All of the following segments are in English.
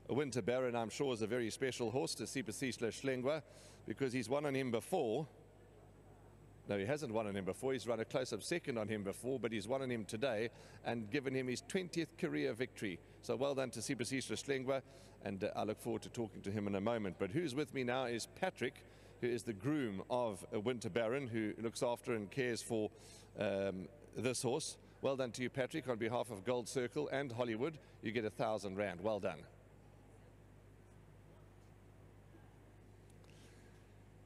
Winter Baron, I'm sure, is a very special horse to Sipasihle Schlengwa, because he's won on him before. No, he hasn't won on him before. He's run a close-up second on him before, but he's won on him today and given him his 20th career victory. So well done to Sipasihle Schlengwa, and I look forward to talking to him in a moment. But who's with me now is Patrick, who is the groom of Winter Baron, who looks after and cares for this horse. Well done to you, Patrick. On behalf of Gold Circle and Hollywood, you get R1,000. Well done.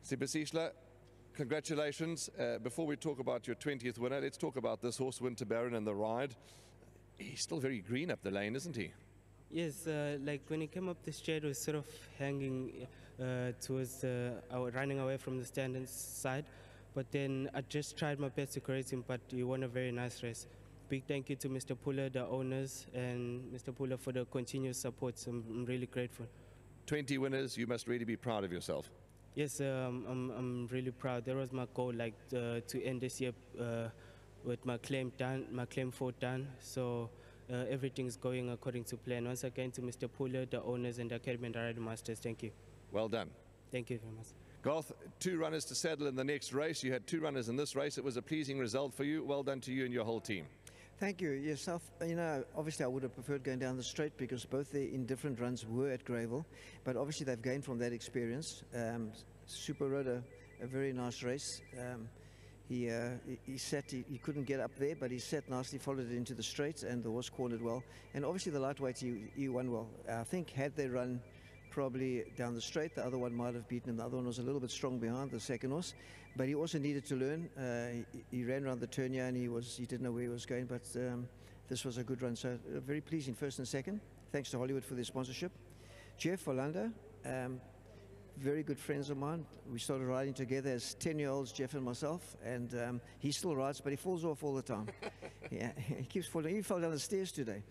Sipasihle, congratulations. Before we talk about your 20th winner, let's talk about this horse, Winter Baron, and the ride. He's still very green up the lane, isn't he? Yes, like when he came up the straight, was sort of hanging towards running away from the standing side. But then I just tried my best to correct him, but he won a very nice race. Big thank you to Mr. Pula, the owners, and Mr. Pula for the continuous support. So I'm really grateful. 20 winners, you must really be proud of yourself. Yes, I'm really proud. That was my goal, like to end this year with my claim done, my claim 4 done. So everything's going according to plan. Once again, to Mr. Pula, the owners, and the Academy and the Riding Masters, thank you. Well done. Thank you very much. Garth, 2 runners to saddle in the next race. You had 2 runners in this race. It was a pleasing result for you. Well done to you and your whole team. Thank you. Yes, obviously I would have preferred going down the straight because both their indifferent runs were at Greyville, but obviously they've gained from that experience. Super rode a very nice race. He couldn't get up there, but he sat nicely, followed it into the straight, and the horse cornered well. And obviously the lightweight, he won well. I think had they run probably down the straight, the other one might have beaten him. The other one was a little bit strong behind the second horse, but he also needed to learn. He ran around the turn here and he didn't know where he was going, but this was a good run. So very pleasing first and second. Thanks to Hollywood for their sponsorship. Jeff Orlando, very good friends of mine. We started riding together as 10-year-olds, Jeff and myself, and he still rides, but he falls off all the time. Yeah, he keeps falling. He fell down the stairs today.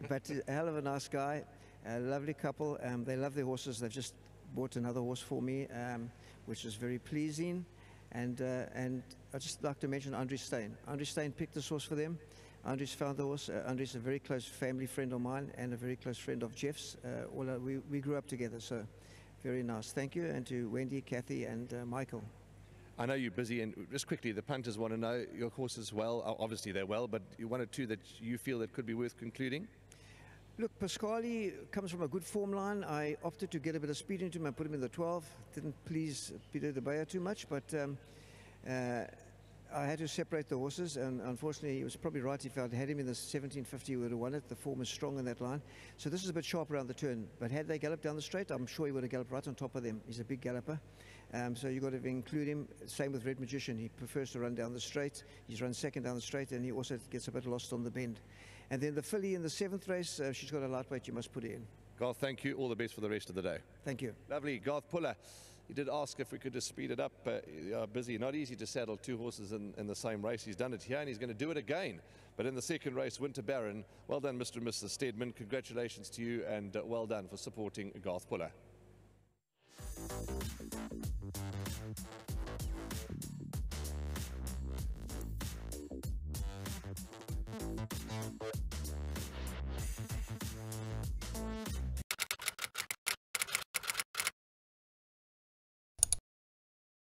But a hell of a nice guy, a lovely couple. They love their horses. They've just bought another horse for me, which is very pleasing. And I'd just like to mention Andre Steyn. Andre Steyn picked this horse for them. Andre's found the horse. Andre's a very close family friend of mine and a very close friend of Jeff's. We grew up together, so very nice. Thank you, and to Wendy, Kathy, and Michael. I know you're busy, and just quickly, the punters want to know your horses well. Obviously they're well, but 1 or 2 that you feel that could be worth concluding? Look, Pasquale comes from a good form line. I opted to get a bit of speed into him and put him in the 12. Didn't please Peter de Beyer too much, but I had to separate the horses, and unfortunately he was probably right. If I'd had him in the 1750, he would have won it. The form is strong in that line. So this is a bit sharp around the turn, but had they galloped down the straight, I'm sure he would have galloped right on top of them. He's a big galloper. So you've got to include him. Same with Red Magician. He prefers to run down the straight. He's run second down the straight, and he also gets a bit lost on the bend. And then the filly in the 7th race, she's got a lightweight. You must put her in. Garth, thank you. All the best for the rest of the day. Thank you. Lovely. Garth Pula. He did ask if we could just speed it up. Busy. Not easy to saddle 2 horses in the same race. He's done it here, and he's going to do it again. But in the second race, Winter Baron, well done, Mr. and Mrs. Stedman. Congratulations to you, and well done for supporting Garth Pula.